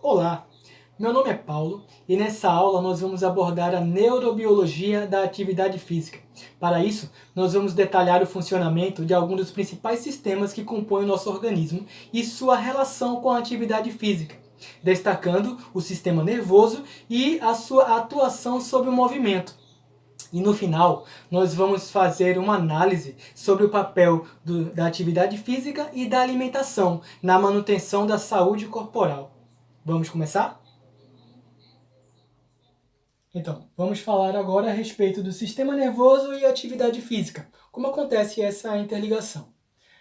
Olá, meu nome é Paulo e nessa aula nós vamos abordar a neurobiologia da atividade física. Para isso, nós vamos detalhar o funcionamento de alguns dos principais sistemas que compõem o nosso organismo e sua relação com a atividade física, destacando o sistema nervoso e a sua atuação sobre o movimento. E no final, nós vamos fazer uma análise sobre o papel da atividade física e da alimentação na manutenção da saúde corporal. Vamos começar? Então, vamos falar agora a respeito do sistema nervoso e atividade física. Como acontece essa interligação?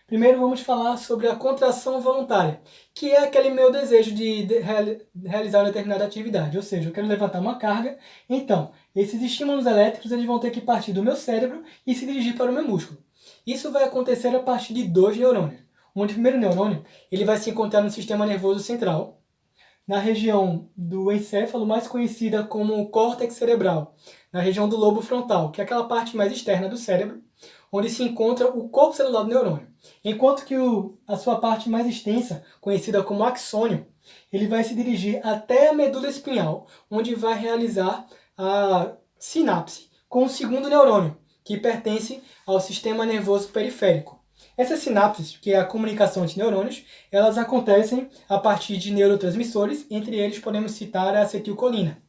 Primeiro vamos falar sobre a contração voluntária, que é aquele meu desejo de realizar uma determinada atividade, ou seja, eu quero levantar uma carga, então esses estímulos elétricos eles vão ter que partir do meu cérebro e se dirigir para o meu músculo. Isso vai acontecer a partir de dois neurônios, onde o primeiro neurônio ele vai se encontrar no sistema nervoso central, na região do encéfalo, mais conhecida como o córtex cerebral, na região do lobo frontal, que é aquela parte mais externa do cérebro, onde se encontra o corpo celular do neurônio. Enquanto que a sua parte mais extensa, conhecida como axônio, ele vai se dirigir até a medula espinhal, onde vai realizar a sinapse com o segundo neurônio, que pertence ao sistema nervoso periférico. Essas sinapses, que é a comunicação entre neurônios, elas acontecem a partir de neurotransmissores, entre eles podemos citar a acetilcolina.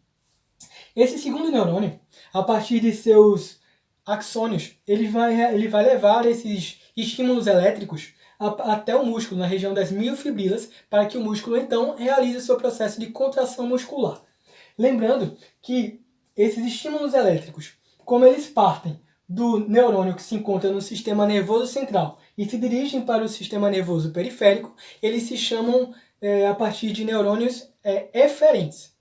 Esse segundo neurônio, a partir de seus axônios, ele vai levar esses estímulos elétricos até o músculo, na região das miofibrilas, para que o músculo então realize o seu processo de contração muscular. Lembrando que esses estímulos elétricos, como eles partem do neurônio que se encontra no sistema nervoso central e se dirigem para o sistema nervoso periférico, eles se chamam a partir de neurônios eferentes.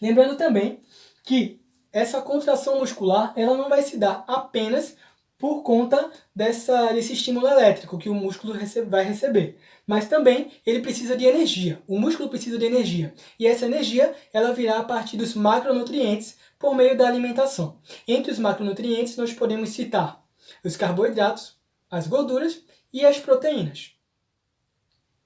Lembrando também que essa contração muscular ela não vai se dar apenas por conta desse estímulo elétrico que o músculo vai receber, mas também ele precisa de energia, o músculo precisa de energia, e essa energia ela virá a partir dos macronutrientes por meio da alimentação. Entre os macronutrientes nós podemos citar os carboidratos, as gorduras e as proteínas.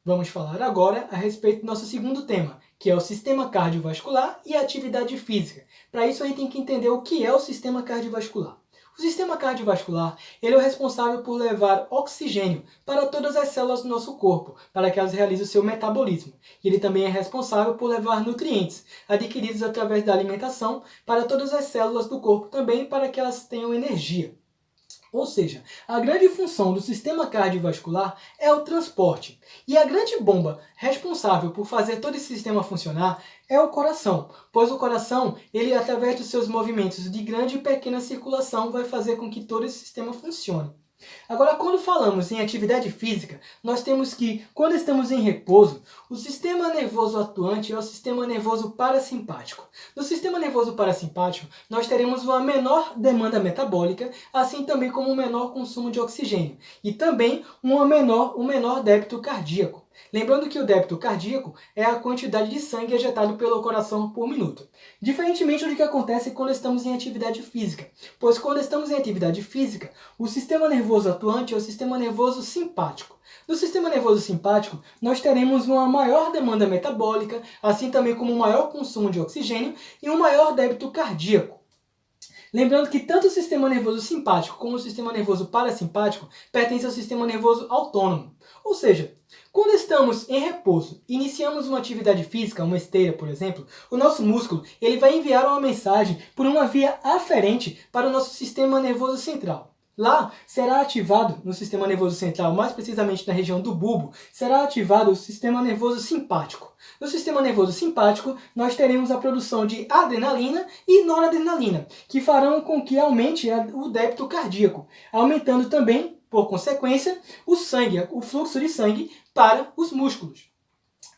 Vamos falar agora a respeito do nosso segundo tema, que é o sistema cardiovascular e a atividade física. Para isso a gente tem que entender o que é o sistema cardiovascular. O sistema cardiovascular ele é o responsável por levar oxigênio para todas as células do nosso corpo, para que elas realizem o seu metabolismo. E ele também é responsável por levar nutrientes, adquiridos através da alimentação, para todas as células do corpo também, para que elas tenham energia. Ou seja, a grande função do sistema cardiovascular é o transporte. E a grande bomba responsável por fazer todo esse sistema funcionar é o coração, pois o coração, ele através dos seus movimentos de grande e pequena circulação, vai fazer com que todo esse sistema funcione. Agora, quando falamos em atividade física, nós temos que, quando estamos em repouso, o sistema nervoso atuante é o sistema nervoso parasimpático. No sistema nervoso parasimpático, nós teremos uma menor demanda metabólica, assim também como um menor consumo de oxigênio, e também um menor débito cardíaco. Lembrando que o débito cardíaco é a quantidade de sangue ejetado pelo coração por minuto. Diferentemente do que acontece quando estamos em atividade física, pois quando estamos em atividade física, o sistema nervoso atuante é o sistema nervoso simpático. No sistema nervoso simpático, nós teremos uma maior demanda metabólica, assim também como um maior consumo de oxigênio e um maior débito cardíaco. Lembrando que tanto o sistema nervoso simpático como o sistema nervoso parasimpático pertencem ao sistema nervoso autônomo. Ou seja, quando estamos em repouso, iniciamos uma atividade física, uma esteira, por exemplo, o nosso músculo ele vai enviar uma mensagem por uma via aferente para o nosso sistema nervoso central. Lá será ativado, no sistema nervoso central, mais precisamente na região do bulbo, será ativado o sistema nervoso simpático. No sistema nervoso simpático, nós teremos a produção de adrenalina e noradrenalina, que farão com que aumente o débito cardíaco, aumentando também, por consequência, o fluxo de sangue para os músculos,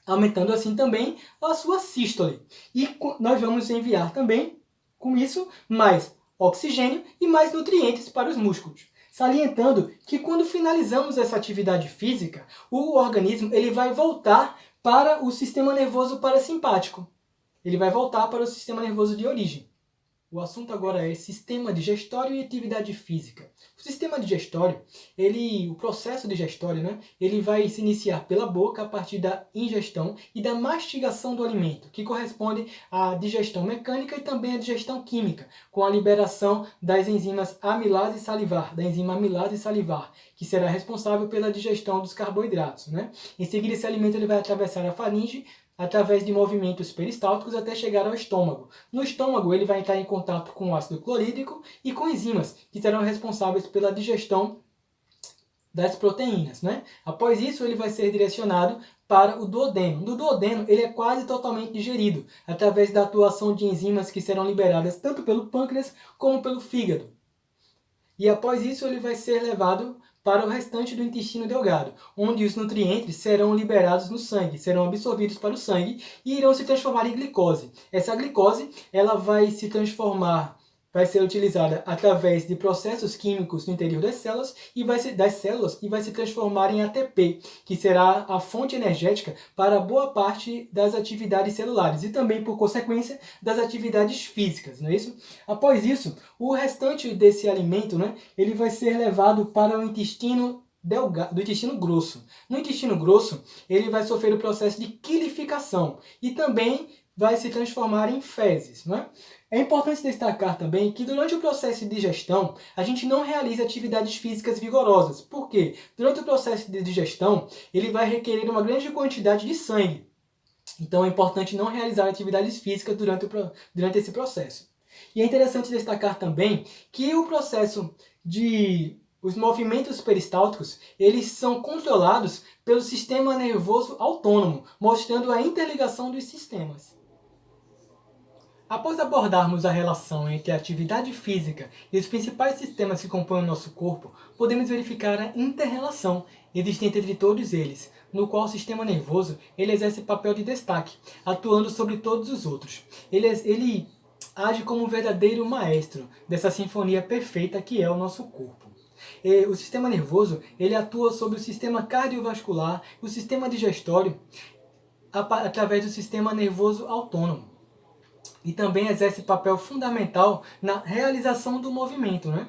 aumentando assim também a sua sístole. E nós vamos enviar também, com isso, mais oxigênio e mais nutrientes para os músculos. Salientando que quando finalizamos essa atividade física, o organismo ele vai voltar para o sistema nervoso parasimpático. Ele vai voltar para o sistema nervoso de origem. O assunto agora é sistema digestório e atividade física. O sistema digestório, o processo digestório, né, ele vai se iniciar pela boca a partir da ingestão e da mastigação do alimento, que corresponde à digestão mecânica e também à digestão química, com a liberação das enzimas amilase e salivar, da enzima amilase e salivar, que será responsável pela digestão dos carboidratos, né? Em seguida, esse alimento ele vai atravessar a faringe, através de movimentos peristálticos até chegar ao estômago. No estômago, ele vai entrar em contato com o ácido clorídrico e com enzimas, que serão responsáveis pela digestão das proteínas, né? Após isso, ele vai ser direcionado para o duodeno. No duodeno, ele é quase totalmente digerido, através da atuação de enzimas que serão liberadas tanto pelo pâncreas como pelo fígado. E após isso, ele vai ser levado para o restante do intestino delgado, onde os nutrientes serão liberados no sangue, serão absorvidos para o sangue e irão se transformar em glicose. Essa glicose, ela vai se transformar, vai ser utilizada através de processos químicos no interior das células e vai se transformar em ATP, que será a fonte energética para boa parte das atividades celulares e também, por consequência, das atividades físicas, não é isso? Após isso, o restante desse alimento, né, ele vai ser levado para o intestino do intestino grosso. No intestino grosso, ele vai sofrer o processo de quilificação e também vai se transformar em fezes, não é? É importante destacar também que durante o processo de digestão, a gente não realiza atividades físicas vigorosas. Por quê? Durante o processo de digestão, ele vai requerer uma grande quantidade de sangue. Então é importante não realizar atividades físicas durante esse processo. E é interessante destacar também que o processo os movimentos peristálticos, eles são controlados pelo sistema nervoso autônomo, mostrando a interligação dos sistemas. Após abordarmos a relação entre a atividade física e os principais sistemas que compõem o nosso corpo, podemos verificar a inter-relação existente entre todos eles, no qual o sistema nervoso ele exerce papel de destaque, atuando sobre todos os outros. Ele age como um verdadeiro maestro dessa sinfonia perfeita que é o nosso corpo. O sistema nervoso ele atua sobre o sistema cardiovascular, o sistema digestório, através do sistema nervoso autônomo. E também exerce papel fundamental na realização do movimento, né?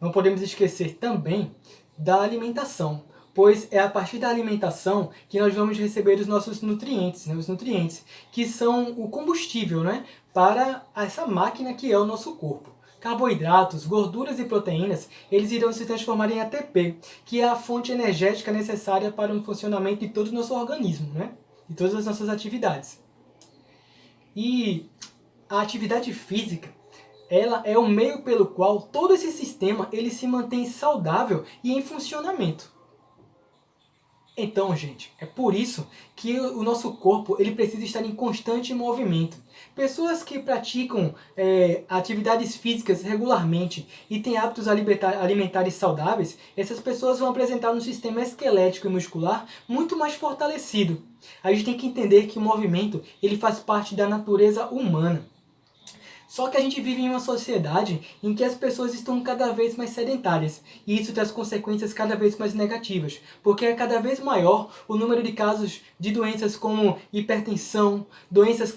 Não podemos esquecer também da alimentação, pois é a partir da alimentação que nós vamos receber os nossos nutrientes, né? Os nutrientes, que são o combustível, né? Para essa máquina que é o nosso corpo. Carboidratos, gorduras e proteínas, eles irão se transformar em ATP, que é a fonte energética necessária para o funcionamento de todo o nosso organismo, né? De todas as nossas atividades. E a atividade física, ela é o meio pelo qual todo esse sistema ele se mantém saudável e em funcionamento. Então, gente, é por isso que o nosso corpo ele precisa estar em constante movimento. Pessoas que praticam atividades físicas regularmente e têm hábitos alimentares saudáveis, essas pessoas vão apresentar um sistema esquelético e muscular muito mais fortalecido. A gente tem que entender que o movimento ele faz parte da natureza humana. Só que a gente vive em uma sociedade em que as pessoas estão cada vez mais sedentárias, e isso traz consequências cada vez mais negativas, porque é cada vez maior o número de casos de doenças como hipertensão, doenças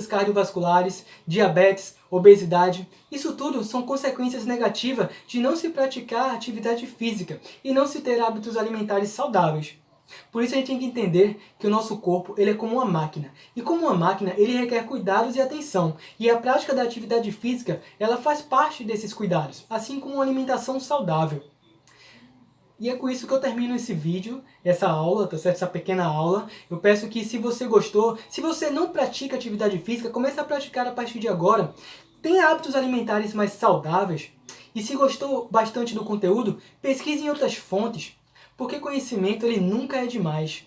cardiovasculares, diabetes, obesidade. Isso tudo são consequências negativas de não se praticar atividade física e não se ter hábitos alimentares saudáveis. Por isso a gente tem que entender que o nosso corpo ele é como uma máquina. E como uma máquina, ele requer cuidados e atenção. E a prática da atividade física, ela faz parte desses cuidados, assim como uma alimentação saudável. E é com isso que eu termino esse vídeo, essa aula, tá certo? Essa pequena aula. Eu peço que se você gostou, se você não pratica atividade física, comece a praticar a partir de agora. Tenha hábitos alimentares mais saudáveis. E se gostou bastante do conteúdo, pesquise em outras fontes. Porque conhecimento ele nunca é demais.